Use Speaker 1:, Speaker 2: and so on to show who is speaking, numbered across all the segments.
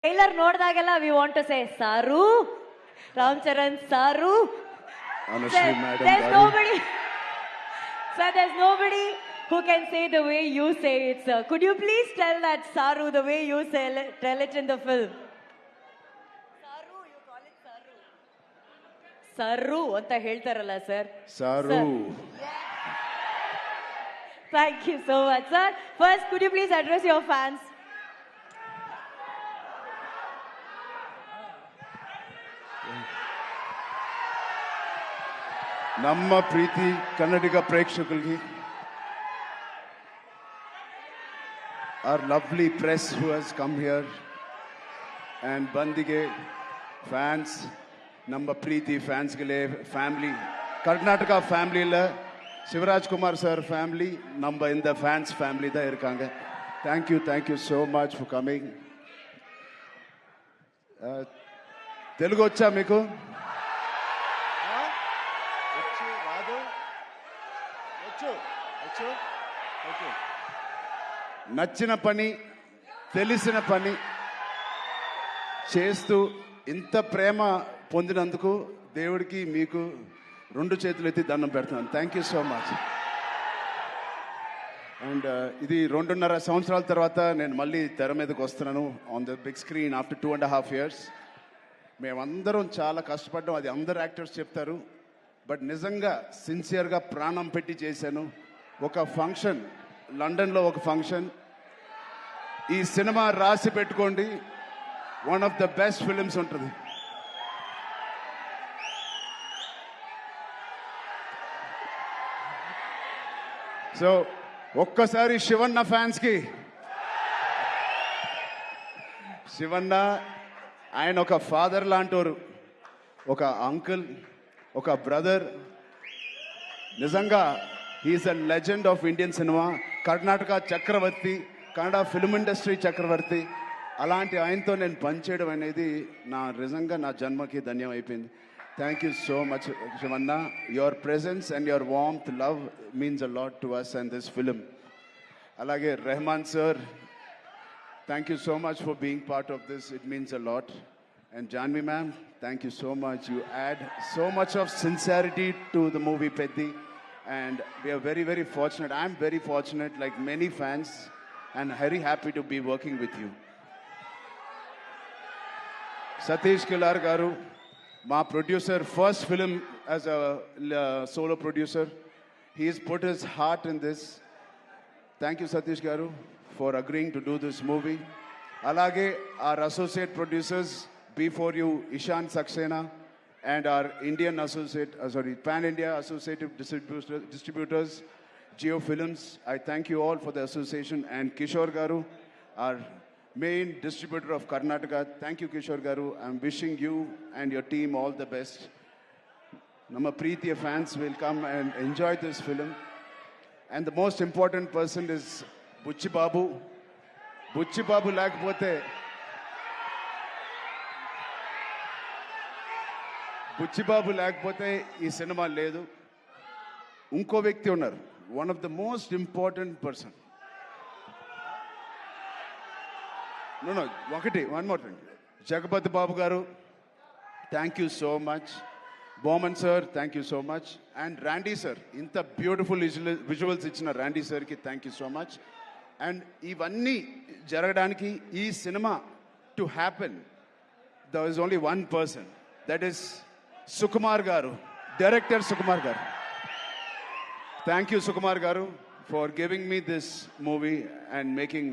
Speaker 1: Trailer ನೋಡಿದಾಗೆಲ್ಲ we want to say sir, Ram Charan ಸಾರು.
Speaker 2: Honestly, madam,
Speaker 1: There's nobody. Sir, there's nobody who can say the way you say it, sir. Could you please tell that saru the way you tell it in the film? Saru, you call it saru. Saru anta ಹೇಳ್ತಾರಲ್ಲ sir.
Speaker 2: Saru.
Speaker 1: Thank you so much, sir. First, could you please address your fans?
Speaker 2: ನಮ್ಮ ಪ್ರೀತಿ ಕನ್ನಡಿಗ ಪ್ರೇಕ್ಷಕರಿಗೆ, our lovely press who has come here, and Bandige fans, ನಮ್ಮ ಪ್ರೀತಿ ಫ್ಯಾನ್ಸ್ಗಳೇ, family Karnataka ஃபேமிலியில் Shivarajkumar sir family நம்ம இந்த fans family தான் இருக்காங்க. Thank you so much for coming. Telugu వచ్చా మీకు? నచ్చిన పని, తెలిసిన పని చేస్తూ ఇంత ప్రేమ పొందినందుకు దేవుడికి మీకు రెండు చేతులు ఎత్తి దండం పెడుతున్నాను. Thank you so much. And ఇది 2.5 సంవత్సరాల తర్వాత నేను మళ్ళీ తెర మీదకి వస్తున్నాను on the big screen after 2.5 years. మేమందరం చాలా కష్టపడ్డాం, అది అందరు యాక్టర్స్ చెప్తారు. బట్ నిజంగా సిన్సియర్గా ప్రాణం పెట్టి చేశాను. ఒక ఫంక్షన్, లండన్లో ఒక ఫంక్షన్, ఈ సినిమా రాసి పెట్టుకోండి, one of the best films ఉంటుంది. సో ఒక్కసారి శివన్న ఫ్యాన్స్కి, శివన్న ఆయన ఒక ఫాదర్ లాంటోరు, ఒక అంకుల్, ఒక బ్రదర్. నిజంగా he's a legend of Indian cinema, Karnataka చక్రవర్తి, కన్నడ ఫిల్మ్ ఇండస్ట్రీ చక్రవర్తి. అలాంటి ఆయనతో నేను పనిచేయడం అనేది నిజంగా నా జన్మకి ధన్యం అయిపోయింది. Thank you so much Shivanna. Your presence and your warmth, love means a lot to us and this film. అలాగే Rahman sir, thank you so much for being part of this, it means a lot. And Janvi ma'am, thank you so much. You add so much of sincerity to the movie Peddi, and we are very, very fortunate. I'm very fortunate, like many fans, and very happy to be working with you. Satish Kilar garu, my producer, first film as a solo producer. He has put his heart in this. Thank you Satish garu for agreeing to do this movie. Alage our associate producers, before you, Ishan Saxena, and our Indian associate, Pan-India associative distributors, Geo Films. I thank you all for the association. And Kishore Garu, our main distributor of Karnataka. Thank you, Kishore Garu. I'm wishing you and your team all the best. Nama Preetiya fans will come and enjoy this film. And the most important person is Bucci Babu. Bucci Babu lakapothe, Buchibabu లేకపోతే ఈ సినిమా లేదు. ఇంకో వ్యక్తి ఉన్నారు, one of the most important person. No one more thing, Jagapathi Babu garu, thank you so much. Boman sir, thank you so much. And Randy sir, ఇంత beautiful visuals ఇచ్చిన Randy సార్కి thank you so much. And ఇవన్నీ జరగడానికి, ఈ సినిమా to happen, there is only one person, that is Sukumar garu, director Sukumar garu. Thank you Sukumar గారు for giving me this movie and making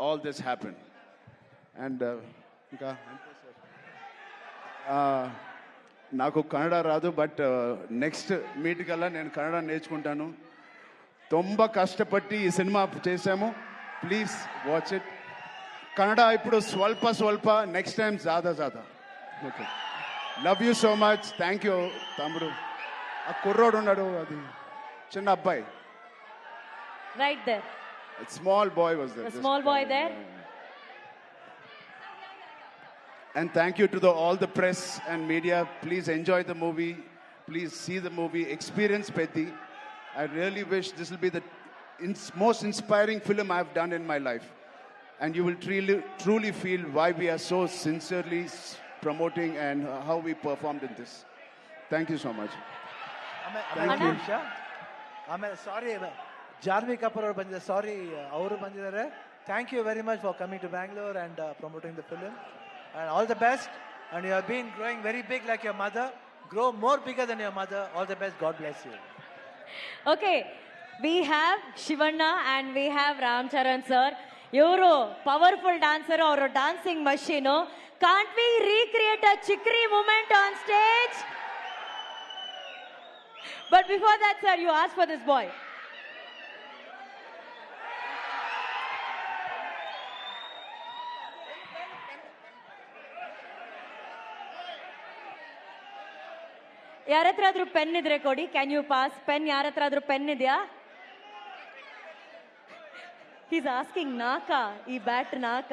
Speaker 2: all this happen. And ఇంకా నాకు కన్నడ రాదు, బట్ నెక్స్ట్ మీట్ కల్లా నేను కన్నడ నేర్చుకుంటాను. ತುಂಬ కష్టపట్టి ఈ సినిమా చేశాము. Please watch it. కన్నడ ఇప్పుడు స్వల్ప, నెక్స్ట్ టైం జాదా. Okay, love you so much. Thank you తమ్ముడు. ఆ కుర్రోడు ఉన్నాడు, అది చిన్న అబ్బాయి,
Speaker 1: Right there.
Speaker 2: Small boy was there.
Speaker 1: The small boy there.
Speaker 2: And thank you to all the press and media. Please enjoy the movie. Please see the movie. Experience Peddi. I really wish this will be the most inspiring film I've done in my life. and you will truly feel why we are so sincerely promoting and how we performed in this. Thank you so much.
Speaker 3: Thank you. Sorry, Janhvi Kapoor ಅವರು ಬಂದಿದ್ದಾರೆ. ಸಾರಿ, ಅವರು ಬಂದಿದ್ದಾರೆ. Thank you very much for coming to Bangalore and promoting the film. And all the best. And you have been growing very big like your mother. Grow more bigger than your mother. All the best. God bless you.
Speaker 1: Okay, we have Shivanna and we have Ram Charan sir. You're powerful dancer or a dancing machine. Can't we recreate a chikri moment on stage? But before that, sir, you asked for this boy. ಯಾರ ಹತ್ರ ಆದ್ರೂ pen ಇದ್ರೆ ಕೊಡಿ. Can you pass pen? ಯಾರ ಹತ್ರ ಆದ್ರೂ pen ಇದೆಯಾ? Is asking ನಾಕ, ಈ ಬ್ಯಾಟ್ ನಾಕ.